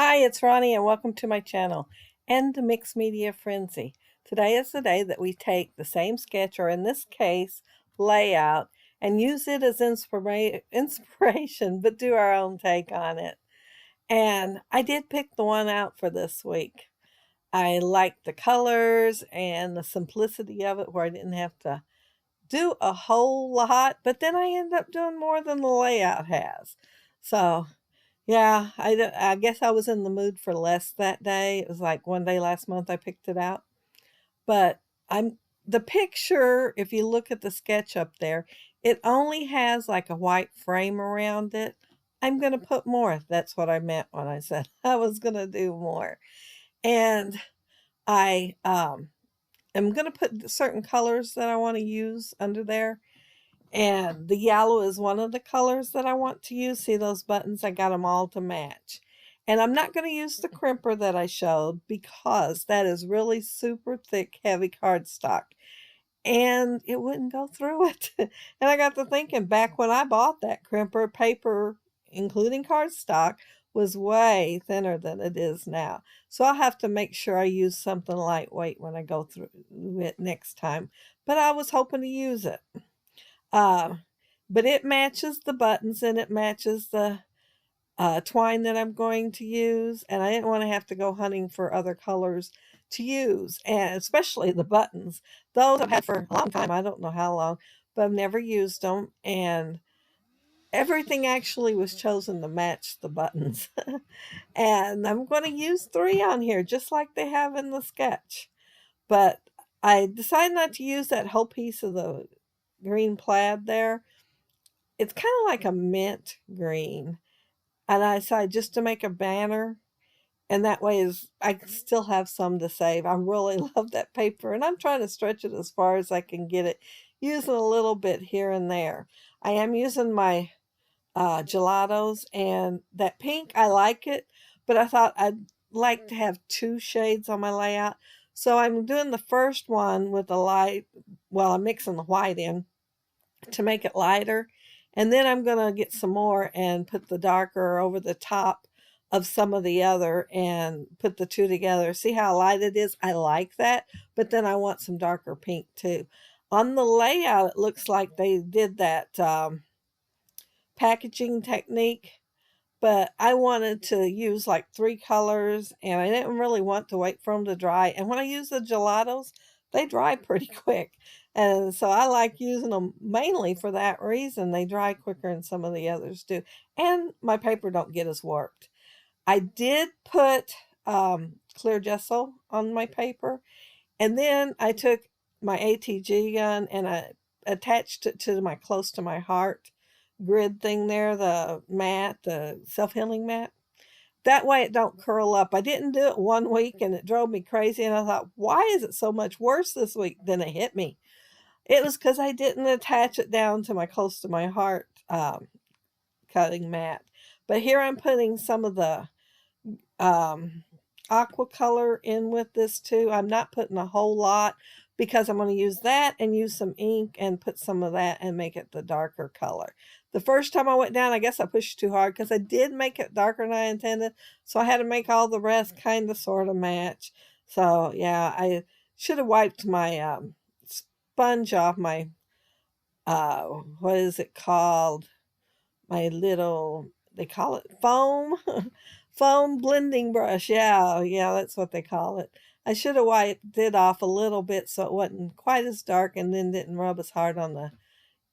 Hi, it's Roni and welcome to my channel and the Mixed Media Frenzy. Today is the day that we take the same sketch, or in this case, layout, and use it as inspiration, but do our own take on it. And I did pick the one out for this week. I liked the colors and the simplicity of it where I didn't have to do a whole lot, but then I end up doing more than the layout has. So yeah, I guess I was in the mood for less that day. It was like one day last month I picked it out. But I'm the picture, if you look at the sketch up there, it only has like a white frame around it. I'm going to put more. That's what I meant when I said I was going to do more. And I am going to put certain colors that I want to use under there. And the yellow is one of the colors that I want to use. See those buttons? I got them all to match. And I'm not going to use the crimper that I showed because that is really super thick, heavy cardstock. And it wouldn't go through it. And I got to thinking, back when I bought that crimper, paper, including cardstock, was way thinner than it is now. So I'll have to make sure I use something lightweight when I go through it next time. But I was hoping to use it. Uh, but it matches the buttons and it matches the twine that I'm going to use. And I didn't want to have to go hunting for other colors to use, and especially the buttons. Those I've had for a long time. I don't know how long, but I've never used them. And everything actually was chosen to match the buttons. And I'm going to use 3 on here, just like they have in the sketch. But I decided not to use that whole piece of the green plaid there. It's kind of like a mint green. And I decided just to make a banner. And that way is I still have some to save. I really love that paper. And I'm trying to stretch it as far as I can get it, using a little bit here and there. I am using my gelatos. And that pink, I like it. But I thought I'd like to have 2 shades on my layout. So I'm doing the first one with the light. Well, I'm mixing the white in to make it lighter. And then I'm going to get some more and put the darker over the top of some of the other and put the 2 together. See how light it is? I like that. But then I want some darker pink too. On the layout, it looks like they did that packaging technique. But I wanted to use like 3 colors, and I didn't really want to wait for them to dry. And when I use the gelatos, they dry pretty quick. And so I like using them mainly for that reason. They dry quicker than some of the others do. And my paper don't get as warped. I did put clear gesso on my paper. And then I took my ATG gun and I attached it to my close to my heart grid thing there, the mat, the self-healing mat. That way it don't curl up. I didn't do it one week and it drove me crazy. And I thought, why is it so much worse this week? Then it hit me. It was because I didn't attach it down to my close to my heart cutting mat. But here I'm putting some of the aqua color in with this too. I'm not putting a whole lot because I'm going to use that and use some ink and put some of that and make it the darker color. The first time I went down, I guess I pushed too hard because I did make it darker than I intended. So I had to make all the rest kind of sort of match. So yeah, I should have wiped my sponge off my, what is it called? My little, they call it foam. Foam blending brush. Yeah, that's what they call it. I should have wiped it off a little bit so it wasn't quite as dark and then didn't rub as hard on the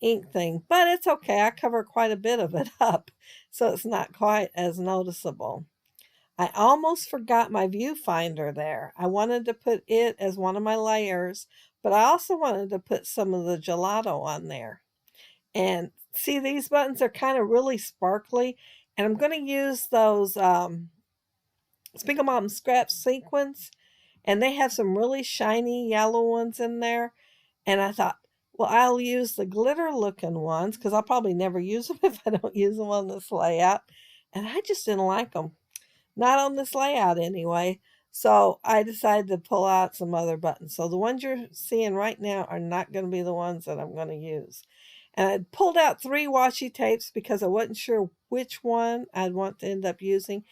ink thing. But it's okay. I cover quite a bit of it up, so it's not quite as noticeable. I almost forgot my viewfinder there. I wanted to put it as one of my layers, but I also wanted to put some of the gelato on there. And see, these buttons are kind of really sparkly. And I'm going to use those Spinkle Mom scrap sequins. And they have some really shiny yellow ones in there. And I thought, well, I'll use the glitter looking ones because I'll probably never use them if I don't use them on this layout. And I just didn't like them. Not on this layout anyway. So I decided to pull out some other buttons. So the ones you're seeing right now are not going to be the ones that I'm going to use. And I pulled out 3 washi tapes because I wasn't sure which one I'd want to end up using.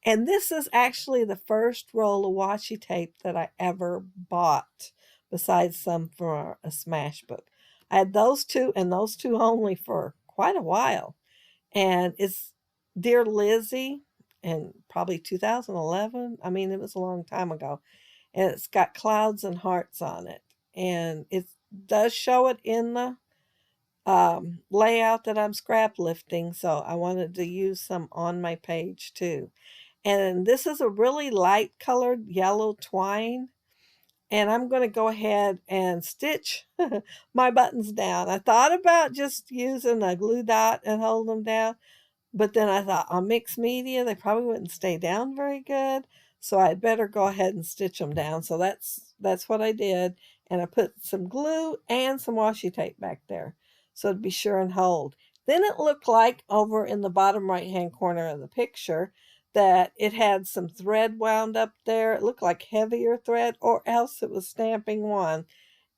And this is actually the first roll of washi tape that I ever bought, besides some for a smash book. I had those two and those two only for quite a while. And it's Dear Lizzie in probably 2011. I mean, it was a long time ago. And it's got clouds and hearts on it. And it does show it in the layout that I'm scrap lifting. So I wanted to use some on my page too. And this is a really light colored yellow twine. And I'm going to go ahead and stitch my buttons down. I thought about just using a glue dot and hold them down, but then I thought on mixed media, they probably wouldn't stay down very good. So I'd better go ahead and stitch them down. So that's what I did. And I put some glue and some washi tape back there, so it'd be sure and hold. Then it looked like over in the bottom right-hand corner of the picture that it had some thread wound up there. It looked like heavier thread, or else it was stamping one.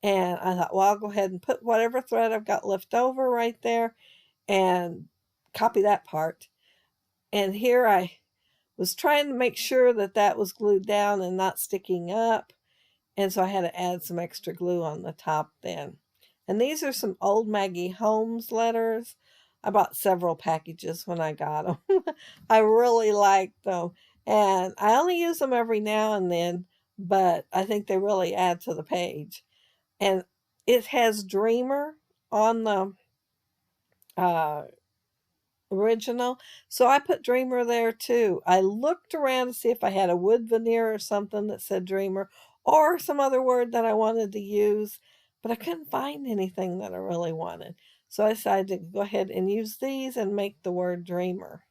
And I thought, well, I'll go ahead and put whatever thread I've got left over right there and copy that part. And here I was trying to make sure that that was glued down and not sticking up. And so I had to add some extra glue on the top then. And these are some old Maggie Holmes letters. I bought several packages when I got them. I really liked them. And I only use them every now and then, but I think they really add to the page. And it has Dreamer on the original, so I put Dreamer there too. I looked around to see if I had a wood veneer or something that said Dreamer, or some other word that I wanted to use, but I couldn't find anything that I really wanted. So I decided to go ahead and use these and make the word Dreamer.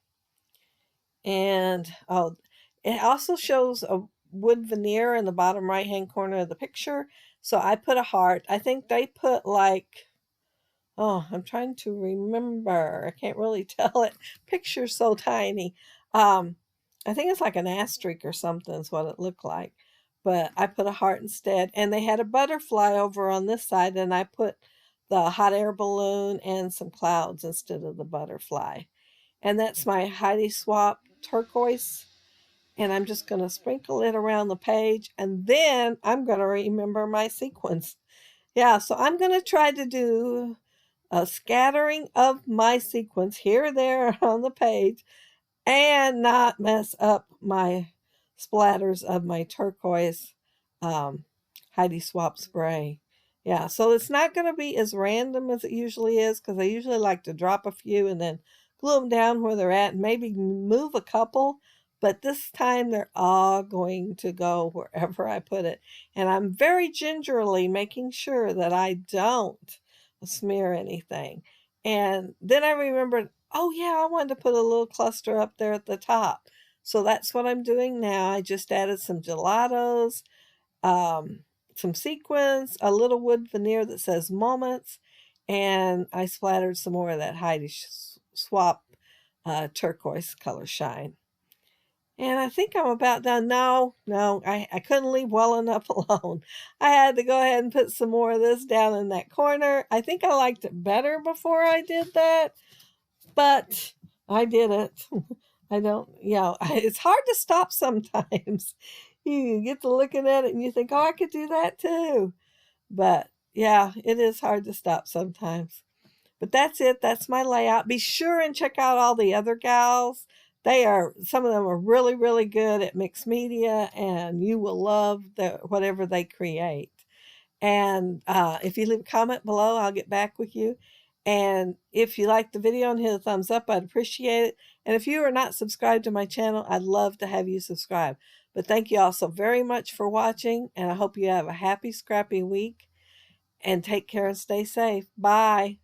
And oh, it also shows a wood veneer in the bottom right hand corner of the picture. So I put a heart. I think they put like, oh, I'm trying to remember. I can't really tell it. Picture's so tiny. I think it's like an asterisk or something is what it looked like. But I put a heart instead. And they had a butterfly over on this side, and I put the hot air balloon and some clouds instead of the butterfly. And that's my Heidi Swap turquoise. And I'm just going to sprinkle it around the page. And then I'm going to remember my sequins. Yeah, so I'm going to try to do a scattering of my sequins here, there on the page, and not mess up my splatters of my turquoise Heidi Swap spray. Yeah, so it's not going to be as random as it usually is, because I usually like to drop a few and then glue them down where they're at and maybe move a couple. But this time they're all going to go wherever I put it. And I'm very gingerly making sure that I don't smear anything. And then I remembered, oh yeah, I wanted to put a little cluster up there at the top. So that's what I'm doing now. I just added some gelatos, some sequins, a little wood veneer that says Moments, and I splattered some more of that Heidi Swap turquoise color shine. And I think I'm about done. No, I couldn't leave well enough alone. I had to go ahead and put some more of this down in that corner. I think I liked it better before I did that, but I did it. I don't, it's hard to stop sometimes. You get to looking at it and you think, oh, I could do that too. But yeah, it is hard to stop sometimes. But that's it. That's my layout. Be sure and check out all the other gals. Some of them are really, really good at mixed media, and you will love whatever they create. And if you leave a comment below, I'll get back with you. And if you like the video and hit a thumbs up, I'd appreciate it. And if you are not subscribed to my channel, I'd love to have you subscribe. But thank you all so very much for watching, and I hope you have a happy, scrappy week. And take care and stay safe. Bye.